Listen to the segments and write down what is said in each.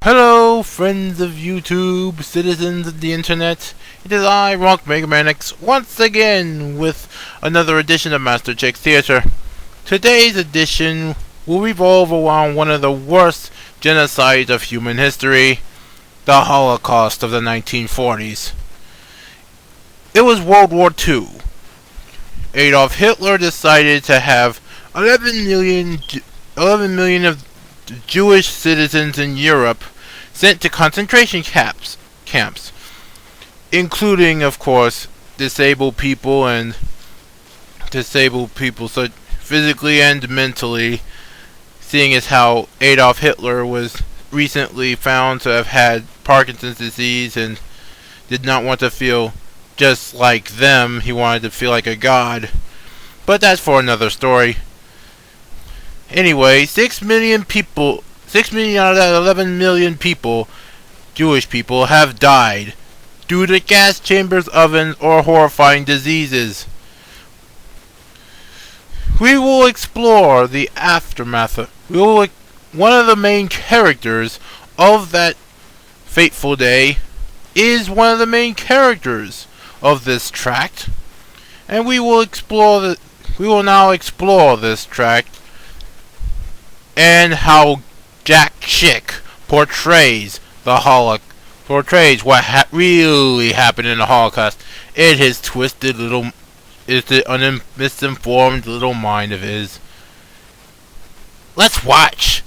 Hello, friends of YouTube, citizens of the internet. It is I, Rock Mega Man X, once again with another edition of Master Chick's Theater. Today's edition will revolve around one of the worst genocides of human history, the Holocaust of the 1940s. It was World War II. Adolf Hitler decided to have 11 million of Jewish citizens in Europe sent to concentration camps, including, of course, disabled people so physically and mentally, seeing as how Adolf Hitler was recently found to have had Parkinson's disease and did not want to feel just like them. He wanted to feel like a god. But that's for another story. Anyway, 6 million out of that 11 million people, Jewish people, have died due to gas chambers, ovens, or horrifying diseases. We will explore the aftermath. One of the main characters of that fateful day is one of the main characters of this tract, and we will now explore this tract and how Jack Chick portrays what really happened in the Holocaust in his misinformed little mind of his. Let's watch.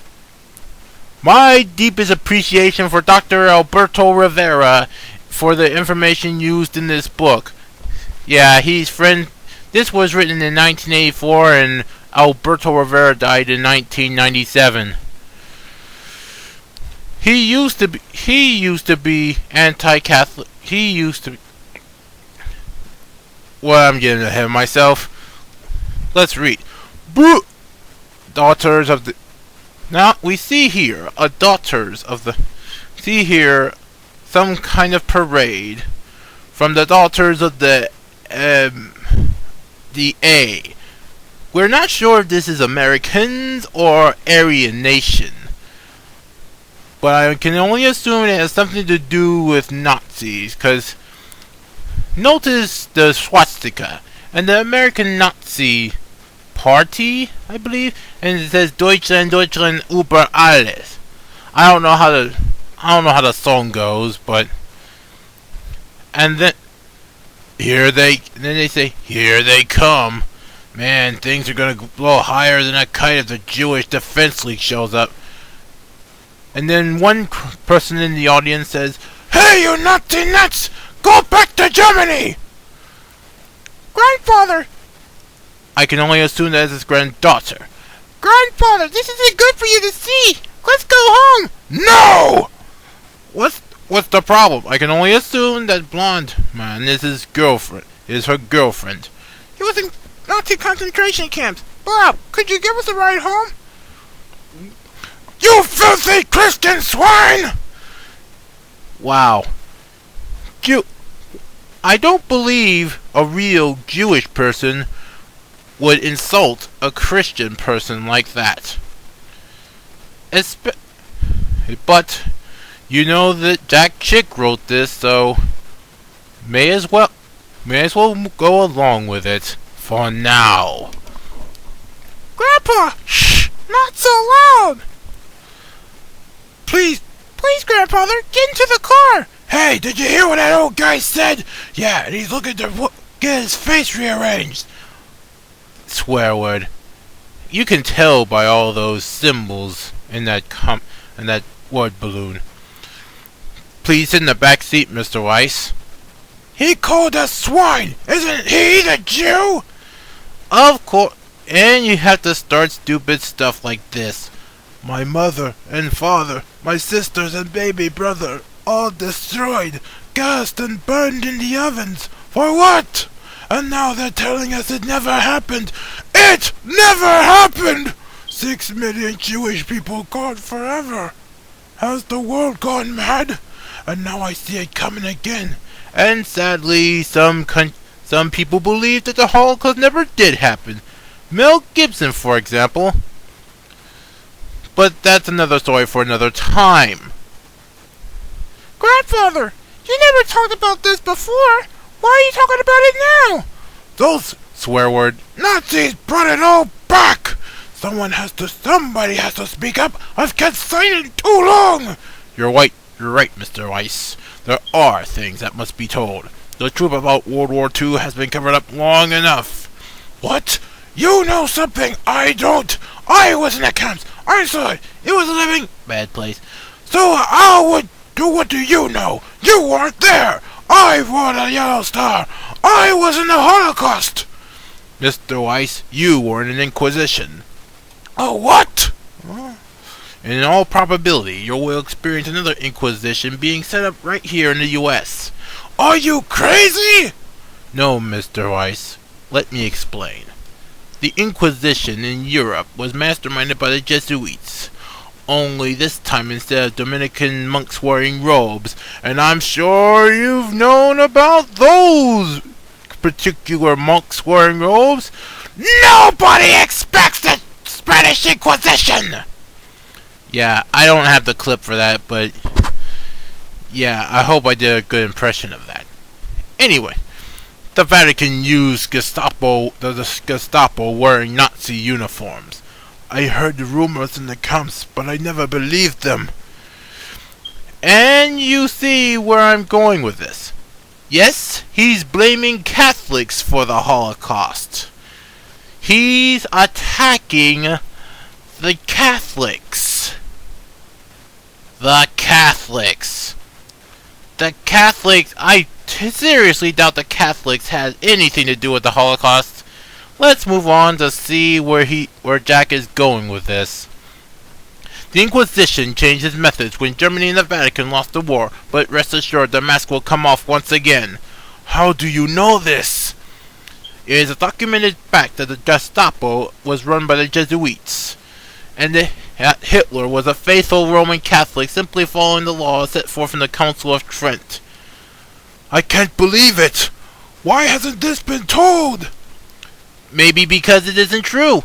My deepest appreciation for Dr. Alberto Rivera for the information used in this book. Yeah, this was written in 1984 and Alberto Rivera died in 1997. He used to be anti-Catholic. Well, I'm getting ahead of myself. Let's read. Daughters of the. Now we see here See here some kind of parade from the daughters of the A. We're not sure if this is Americans or Aryan Nation, but I can only assume it has something to do with Nazis, because notice the swastika and the American Nazi Party, I believe, and it says Deutschland über alles. I don't know how the song goes, but then they say, here they come. Man, things are gonna blow higher than a kite if the Jewish Defense League shows up. And then one person in the audience says, "Hey, you Nazi nuts! Go back to Germany!" Grandfather! I can only assume that is his granddaughter. Grandfather, this isn't good for you to see! Let's go home! No! What's the problem? I can only assume that blonde man is her girlfriend. He was in Nazi concentration camps. Bob, could you give us a ride home? You filthy Christian swine! Wow. I don't believe a real Jewish person would insult a Christian person like that. But you know that Jack Chick wrote this, so may as well go along with it for now. Grandpa! Shh! Not so loud! Please, Grandfather, get into the car! Hey, did you hear what that old guy said? Yeah, and he's looking to get his face rearranged. Swear word. You can tell by all those symbols in that word balloon. Please sit in the back seat, Mr. Weiss. He called us swine! Isn't he the Jew? Of course. And you have to start stupid stuff like this. My mother and father, my sisters and baby brother, all destroyed, gassed and burned in the ovens. For what? And now they're telling us it never happened. It never happened! 6 million Jewish people gone forever. Has the world gone mad? And now I see it coming again. And sadly, some people believe that the Holocaust never did happen. Mel Gibson, for example. But that's another story for another time. Grandfather, you never talked about this before. Why are you talking about it now? Those swear word Nazis brought it all back. Somebody has to speak up. I've kept silent too long. You're right, Mr. Weiss. There are things that must be told. The truth about World War II has been covered up long enough. What? You know something I don't. I was in the camps. I saw it. It was a living bad place. So what do you know? You weren't there. I wore the Yellow Star. I was in the Holocaust. Mr. Weiss, you were in an Inquisition. Oh, what? In all probability, you will experience another Inquisition being set up right here in the U.S. Are you crazy? No, Mr. Weiss. Let me explain. The Inquisition in Europe was masterminded by the Jesuits. Only this time instead of Dominican monks wearing robes, and I'm sure you've known about those particular monks wearing robes. Nobody expects the Spanish Inquisition! Yeah, I don't have the clip for that, but yeah, I hope I did a good impression of that. Anyway, the Vatican used the Gestapo wearing Nazi uniforms. I heard the rumors in the camps, but I never believed them. And you see where I'm going with this. Yes, he's blaming Catholics for the Holocaust. He's attacking the Catholics. The Catholics. I seriously doubt the Catholics had anything to do with the Holocaust. Let's move on to see where Jack is going with this. The Inquisition changed its methods when Germany and the Vatican lost the war, but rest assured the mask will come off once again. How do you know this? It is a documented fact that the Gestapo was run by the Jesuits, and that Hitler was a faithful Roman Catholic simply following the laws set forth in the Council of Trent. I can't believe it! Why hasn't this been told? Maybe because it isn't true.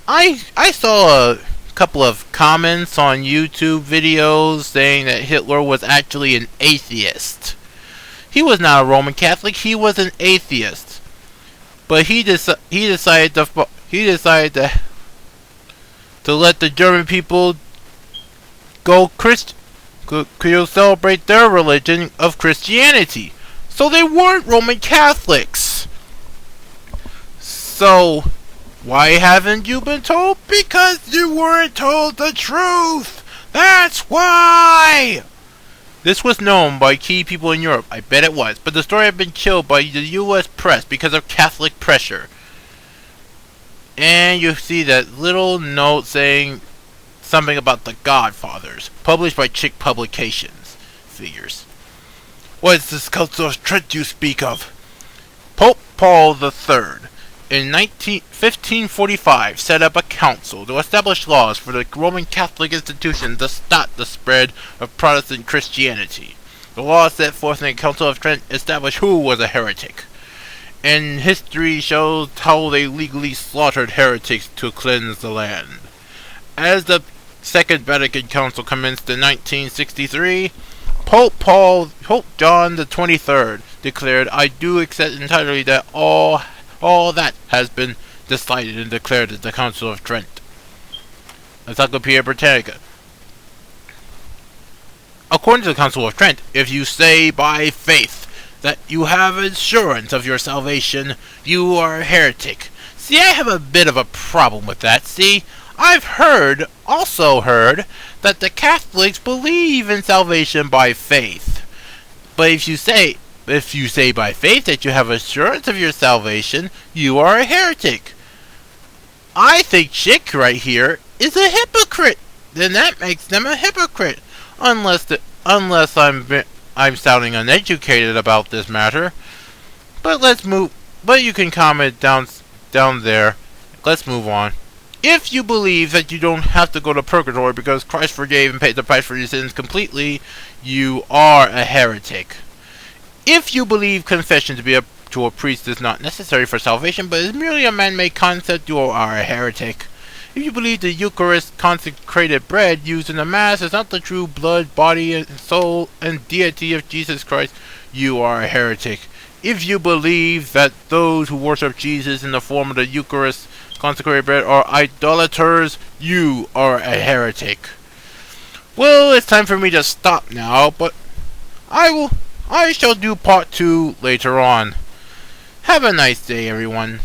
I saw a couple of comments on YouTube videos saying that Hitler was actually an atheist. He was not a Roman Catholic, he was an atheist. But he decided to let the German people go celebrate their religion of Christianity. So they weren't Roman Catholics. So, why haven't you been told? Because you weren't told the truth! That's why! This was known by key people in Europe, I bet it was, but the story had been killed by the US press because of Catholic pressure. And you see that little note saying something about the Godfathers, published by Chick Publications. Figures. What is this Council of Trent you speak of? Pope Paul III, in 1545, set up a council to establish laws for the Roman Catholic institution to stop the spread of Protestant Christianity. The laws set forth in the Council of Trent established who was a heretic, and history shows how they legally slaughtered heretics to cleanse the land. As the Second Vatican Council commenced in 1963, Pope John the 23rd declared, "I do accept entirely that all that has been decided and declared at the Council of Trent." Encyclopedia Britannica. According to the Council of Trent, if you say by faith that you have assurance of your salvation, you are a heretic. See, I have a bit of a problem with that. See, I've also heard, that the Catholics believe in salvation by faith. But if you say by faith that you have assurance of your salvation, you are a heretic. I think Chick right here is a hypocrite. Then that makes them a hypocrite. Unless I'm sounding uneducated about this matter. But you can comment down there. Let's move on. If you believe that you don't have to go to purgatory because Christ forgave and paid the price for your sins completely, you are a heretic. If you believe confession to a priest is not necessary for salvation but is merely a man-made concept, you are a heretic. If If you believe the Eucharist, consecrated bread used in the Mass, is not the true blood, body, and soul and deity of Jesus Christ, you are a heretic. If you believe that those who worship Jesus in the form of the Eucharist, consecrated bread, are idolaters, you are a heretic. Well, it's time for me to stop now, but I shall do part 2 later on. Have a nice day, everyone.